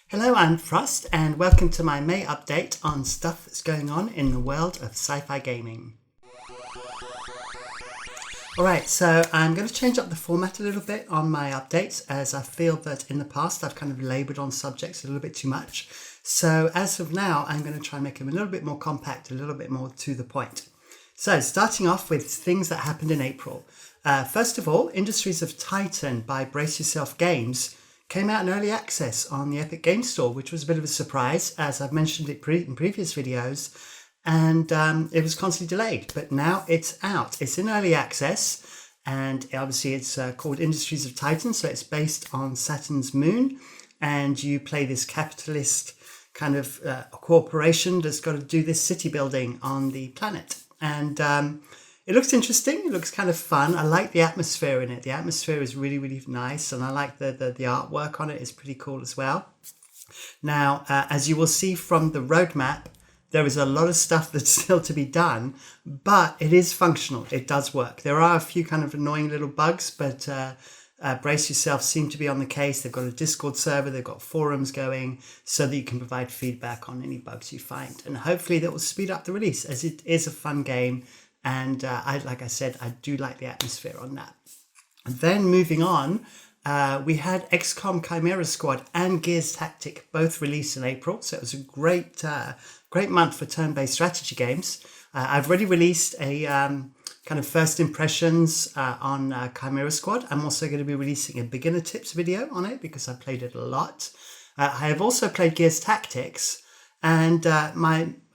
Hello, I'm Frost, and welcome to my May update on stuff that's going on in the world of sci-fi gaming. Alright, so I'm going to change up the format a little bit on my updates, as I feel that in the past I've kind of laboured on subjects a little bit too much. So as of now, I'm going to try and make them a little bit more compact, a little bit more to the point. So starting off with things that happened in April. First of all, Industries of Titan by Brace Yourself Games came out in early access on the Epic Games Store, which was a bit of a surprise, as I've mentioned it in previous videos, and it was constantly delayed, but now it's out. It's in early access, and obviously it's called Industries of Titan, so it's based on Saturn's moon, and you play this capitalist kind of corporation that's got to do this city building on the planet. And it looks interesting. It looks kind of fun. I like the atmosphere in it. The atmosphere is really, really nice. And I like the artwork on it is pretty cool as well. Now, as you will see from the roadmap, there is a lot of stuff that's still to be done, but it is functional. It does work. There are a few kind of annoying little bugs, but Brace Yourself seem to be on the case. They've got a Discord server. They've got forums going so that you can provide feedback on any bugs you find. And hopefully that will speed up the release, as it is a fun game. And like I said, I do like the atmosphere on that. And then moving on, we had XCOM Chimera Squad and Gears Tactic both released in April. So it was a great month for turn-based strategy games. I've already released a kind of first impressions on Chimera Squad. I'm also going to be releasing a beginner tips video on it because I played it a lot. I have also played Gears Tactics, and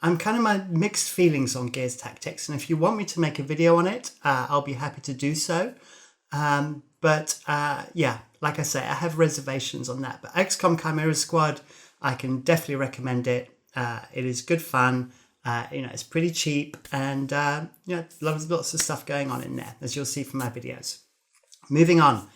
I'm kind of my mixed feelings on Gears Tactics, and if you want me to make a video on it, I'll be happy to do so. Yeah, like I say, I have reservations on that. But XCOM Chimera Squad, I can definitely recommend it. It is good fun. It's pretty cheap, and lots of stuff going on in there, as you'll see from my videos. Moving on,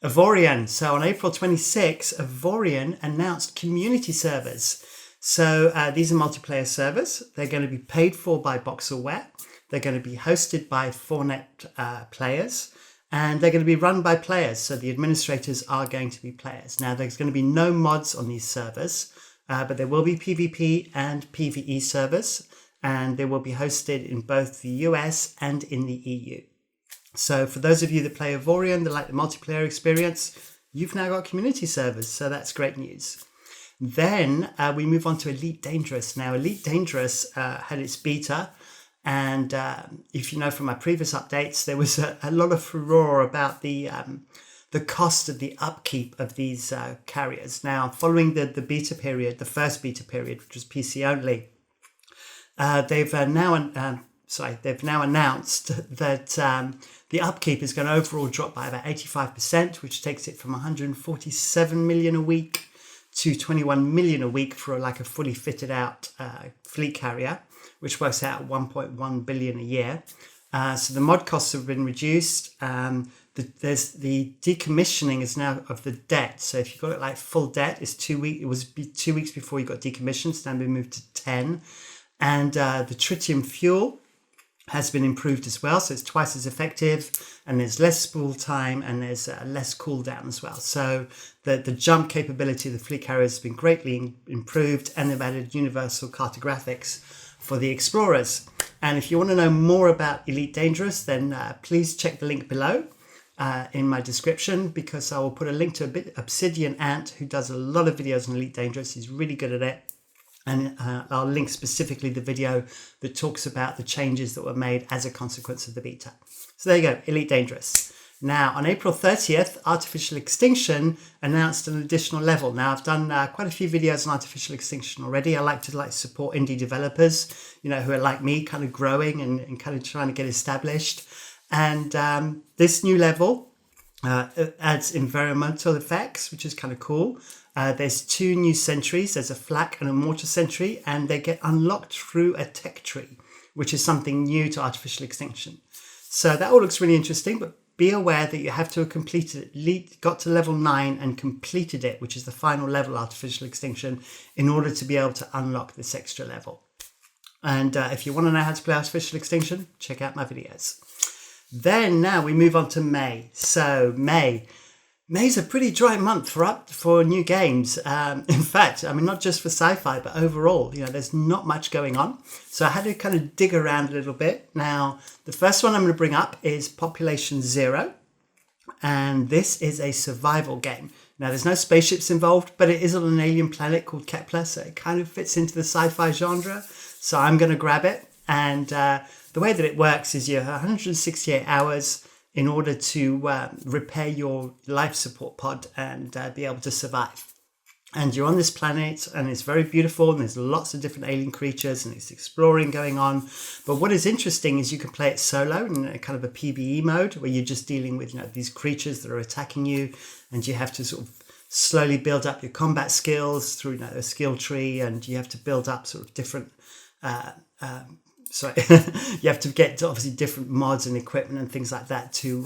Avorion. So on April 26, Avorion announced community servers. So these are multiplayer servers. They're going to be paid for by Boxelware. They're going to be hosted by 4net players, and they're going to be run by players. So the administrators are going to be players. Now, there's going to be no mods on these servers, but there will be PvP and PvE servers, and they will be hosted in both the US and in the EU. So for those of you that play Avorion, that like the multiplayer experience, you've now got community servers. So that's great news. Then we move on to Elite Dangerous. Now, Elite Dangerous had its beta, and if you know from my previous updates, there was a lot of furore about the cost of the upkeep of these carriers. Now, following the beta period, the first beta period, which was PC only, they've now announced that the upkeep is going to overall drop by about 85%, which takes it from 147 million a week to 21 million a week for like a fully fitted out fleet carrier, which works out at 1.1 billion a year. So the mod costs have been reduced. There's the decommissioning is now of the debt. So if you got it like full debt, it's 2 weeks. It was 2 weeks before you got decommissioned. So now been moved to 10. And the tritium fuel has been improved as well, so it's twice as effective, and there's less spool time, and there's less cooldown as well. So the jump capability of the fleet carriers has been greatly improved, and they've added universal cartographics for the explorers. And if you want to know more about Elite Dangerous, then please check the link below in my description, because I will put a link to Obsidian Ant, who does a lot of videos on Elite Dangerous. He's really good at it. And I'll link specifically the video that talks about the changes that were made as a consequence of the beta. So there you go, Elite Dangerous. Now, on April 30th, Artificial Extinction announced an additional level. Now, I've done quite a few videos on Artificial Extinction already. I like to support indie developers, who are like me, kind of growing and kind of trying to get established. And this new level adds environmental effects, which is kind of cool. There's 2 new sentries. There's a flak and a mortar sentry, and they get unlocked through a tech tree, which is something new to Artificial Extinction. So that all looks really interesting, but be aware that you have to have completed it, got to level 9 and completed it, which is the final level of Artificial Extinction, in order to be able to unlock this extra level. And if you want to know how to play Artificial Extinction, check out my videos. Then now we move on to May. So May, May's a pretty dry month for new games. In fact, I mean, not just for sci-fi, but overall, there's not much going on. So I had to kind of dig around a little bit. Now, the first one I'm going to bring up is Population Zero. And this is a survival game. Now, there's no spaceships involved, but it is on an alien planet called Kepler. So it kind of fits into the sci-fi genre. So I'm going to grab it. And the way that it works is you have 168 hours in order to repair your life support pod and be able to survive. And you're on this planet and it's very beautiful and there's lots of different alien creatures and it's exploring going on. But what is interesting is you can play it solo in a kind of a PvE mode where you're just dealing with these creatures that are attacking you, and you have to sort of slowly build up your combat skills through a skill tree, and you have to build up sort of different you have to get obviously different mods and equipment and things like that to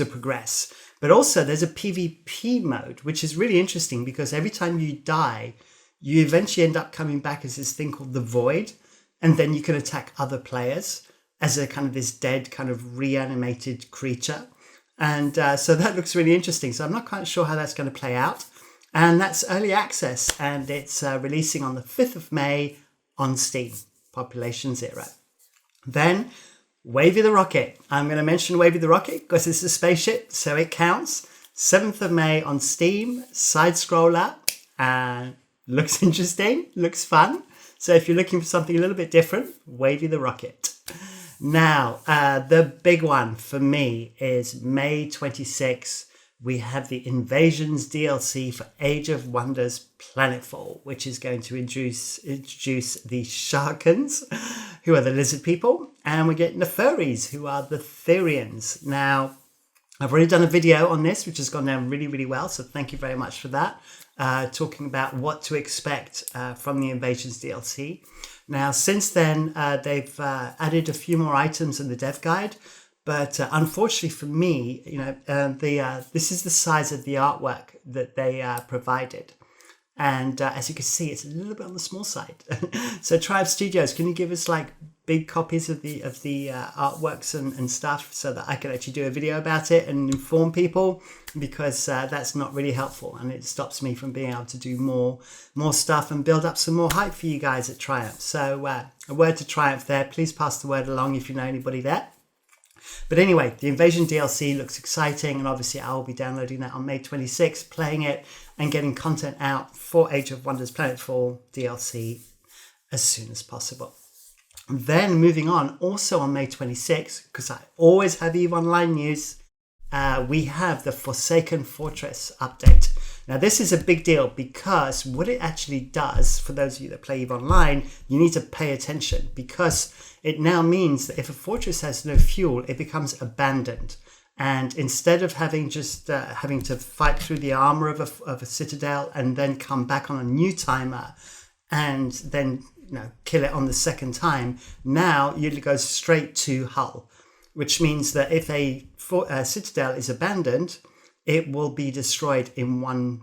progress. But also there's a PvP mode, which is really interesting because every time you die, you eventually end up coming back as this thing called the Void, and then you can attack other players as a kind of this dead kind of reanimated creature. And so that looks really interesting. So I'm not quite sure how that's going to play out. And that's early access, and it's releasing on the 5th of May on Steam. Population Zero. Then Wavy the Rocket. I'm going to mention Wavy the Rocket because it's a spaceship, so it counts. 7th of May on Steam, side scroller, and looks interesting, looks fun. So if you're looking for something a little bit different, Wavy the Rocket. Now, the big one for me is May 26th. We have the Invasions DLC for Age of Wonders Planetfall, which is going to introduce the Sharkans, who are the lizard people, and we're getting the Furries, who are the Therians. Now, I've already done a video on this, which has gone down really, really well, so thank you very much for that, talking about what to expect from the Invasions DLC. Now, since then, they've added a few more items in the dev guide. But unfortunately for me, this is the size of the artwork that they provided. And as you can see, it's a little bit on the small side. So Triump Studios, can you give us like big copies of the artworks and stuff so that I can actually do a video about it and inform people? Because that's not really helpful, and it stops me from being able to do more stuff and build up some more hype for you guys at Triumph. So a word to Triumph there. Please pass the word along if you know anybody there. But anyway, the Invasion DLC looks exciting, and obviously I'll be downloading that on May 26th, playing it and getting content out for Age of Wonders Planetfall DLC as soon as possible. Then moving on, also on May 26th, because I always have EVE Online news, we have the Forsaken Fortress update. Now, this is a big deal because what it actually does, for those of you that play EVE Online, you need to pay attention, because it now means that if a fortress has no fuel, it becomes abandoned. And instead of having to fight through the armor of a citadel and then come back on a new timer and then kill it on the second time, now you go straight to Hull, which means that if a citadel is abandoned, it will be destroyed in one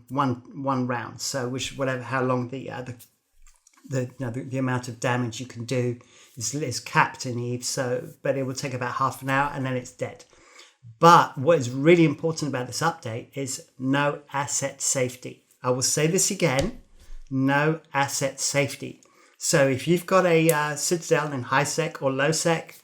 round. So how long the amount of damage you can do is capped in EVE. So, but it will take about half an hour and then it's dead. But what is really important about this update is no asset safety. I will say this again: no asset safety. So if you've got a citadel in high sec or low sec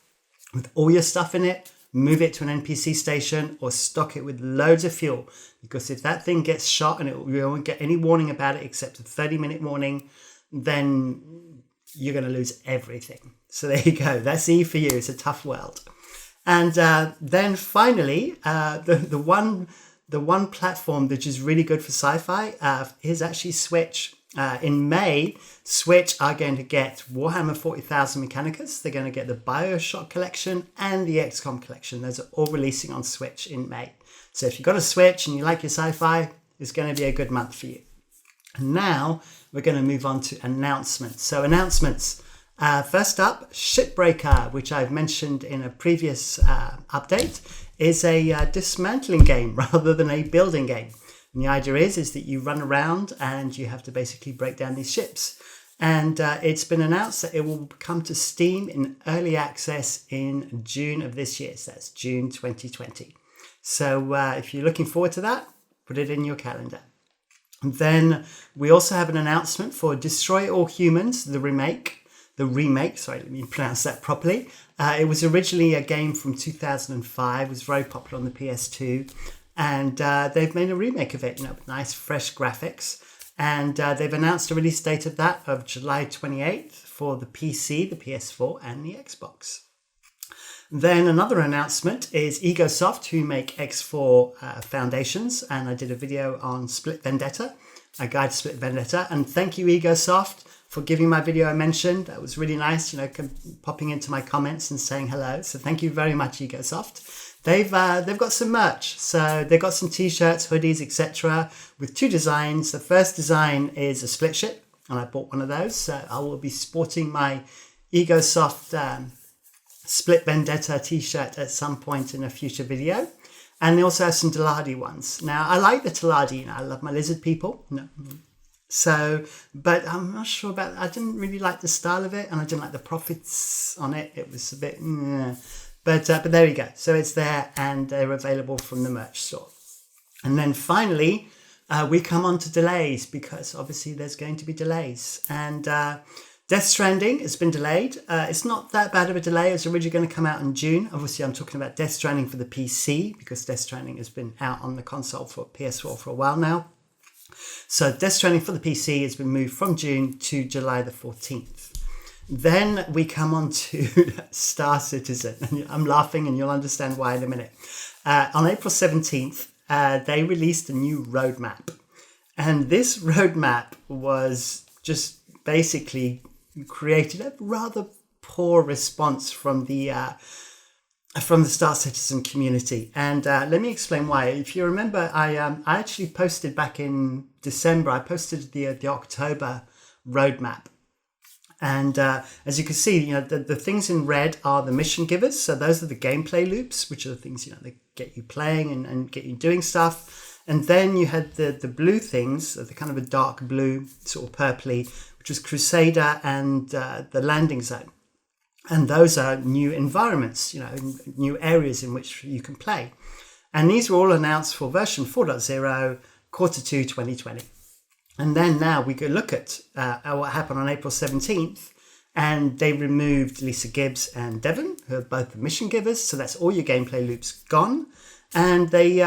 with all your stuff in it, move it to an NPC station or stock it with loads of fuel, because if that thing gets shot and you won't get any warning about it except a 30-minute warning, then you're going to lose everything. So there you go. That's EVE for you. It's a tough world. And then finally, the one platform that is really good for sci-fi is actually Switch. In May, Switch are going to get Warhammer 40,000 Mechanicus. They're going to get the BioShock collection and the XCOM collection. Those are all releasing on Switch in May. So if you've got a Switch and you like your sci-fi, it's going to be a good month for you. And now we're going to move on to announcements. So announcements. First up, SHIPBREAKER, which I've mentioned in a previous update, is a dismantling game rather than a building game. And the idea is that you run around and you have to basically break down these ships. And it's been announced that it will come to Steam in early access in June of this year. So that's June 2020. So if you're looking forward to that, put it in your calendar. And then we also have an announcement for Destroy All Humans, the remake. Sorry, let me pronounce that properly. It was originally a game from 2005. It was very popular on the PS2. And they've made a remake of it, with nice, fresh graphics. And they've announced a release date of that of July 28th for the PC, the PS4, and the Xbox. Then another announcement is Egosoft, who make X4 foundations. And I did a video on Split Vendetta, a guide to Split Vendetta. And thank you, Egosoft, for giving my video a mention. That was really nice, popping into my comments and saying hello. So thank you very much, Egosoft. They've got some merch. So they've got some t-shirts, hoodies, etc. with 2 designs. The first design is a split ship, and I bought one of those. So I will be sporting my Egosoft Split Vendetta t-shirt at some point in a future video. And they also have some Teladi ones. Now, I like the Teladi. I love my lizard people. So, but I'm not sure about, I didn't really like the style of it, and I didn't like the profits on it. It was a bit, but there you go. So it's there, and they're available from the merch store. And then finally, we come on to delays, because obviously there's going to be delays. And Death Stranding has been delayed. It's not that bad of a delay. It was originally going to come out in June. Obviously, I'm talking about Death Stranding for the PC, because Death Stranding has been out on the console for PS4 for a while now. So Death Stranding for the PC has been moved from June to July the 14th. Then we come on to Star Citizen. I'm laughing, and you'll understand why in a minute. On April 17th, they released a new roadmap. And this roadmap was just basically created a rather poor response from the Star Citizen community. And let me explain why. If you remember, I actually posted back in December, I posted the October roadmap. And as you can see, the things in red are the mission givers. So those are the gameplay loops, which are the things, that get you playing and get you doing stuff. And then you had the blue things, the kind of a dark blue, sort of purpley, which was Crusader and the landing zone. And those are new environments, new areas in which you can play. And these were all announced for version 4.0, Q2 2020. And then now we go look at what happened on April 17th. And they removed Lisa Gibbs and Devon, who are both the mission givers. So that's all your gameplay loops gone. And they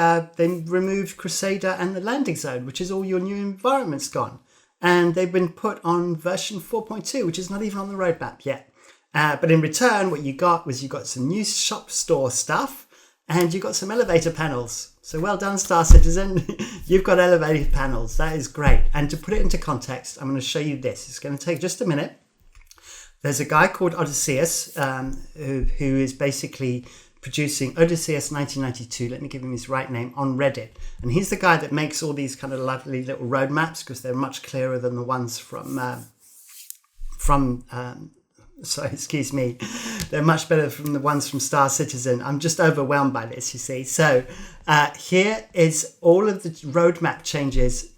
removed Crusader and the landing zone, which is all your new environments gone. And they've been put on version 4.2, which is not even on the roadmap yet. But in return, what you got was some new shop store stuff, and you got some elevator panels. So well done, Star Citizen. You've got elevator panels. That is great. And to put it into context, I'm going to show you this. It's going to take just a minute. There's a guy called Odysseus who is basically producing Odysseus 1992. Let me give him his right name on Reddit. And he's the guy that makes all these kind of lovely little roadmaps, because they're much clearer than the ones sorry, excuse me. They're much better from the ones from Star Citizen. I'm just overwhelmed by this, you see. So here is all of the roadmap changes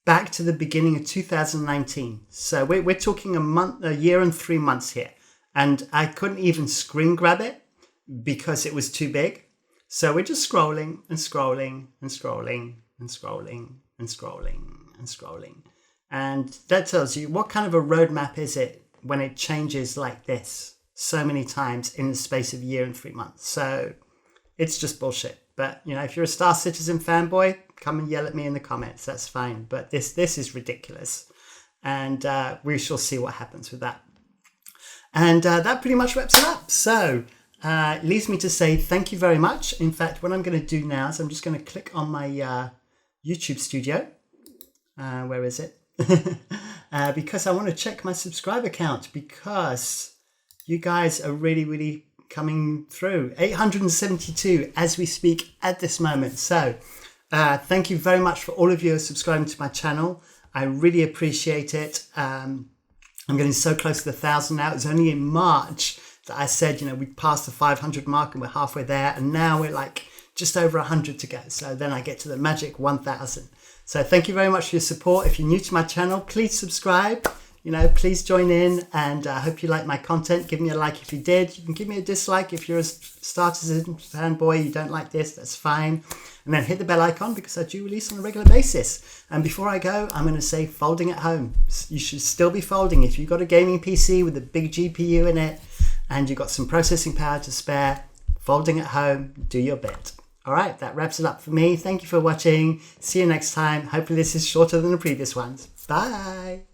back to the beginning of 2019. So we're talking a year and 3 months here. And I couldn't even screen grab it because it was too big. So we're just scrolling and scrolling and scrolling and scrolling and scrolling and scrolling. And that tells you what kind of a roadmap is it when it changes like this so many times in the space of a year and 3 months. So it's just bullshit. But, if you're a Star Citizen fanboy, come and yell at me in the comments. That's fine. But this is ridiculous. And we shall see what happens with that. And that pretty much wraps it up. So it leaves me to say thank you very much. In fact, what I'm going to do now is I'm just going to click on my YouTube studio. Where is it? Because I want to check my subscriber count, because you guys are really, really coming through. 872 as we speak at this moment. So thank you very much for all of you subscribing to my channel. I really appreciate it. I'm getting so close to the 1,000 now. It was only in March that I said, we passed the 500 mark and we're halfway there. And now we're like just over 100 to go. So then I get to the magic 1,000. So thank you very much for your support. If you're new to my channel, please subscribe. you know, please join in, and I hope you like my content. Give me a like if you did. You can give me a dislike if you're a Star Citizen fanboy, you don't like this, that's fine. And then hit the bell icon because I do release on a regular basis. And before I go, I'm going to say folding at home. You should still be folding. If you've got a gaming PC with a big GPU in it and you've got some processing power to spare, folding at home, do your bit. All right, that wraps it up for me. Thank you for watching. See you next time. Hopefully this is shorter than the previous ones. Bye.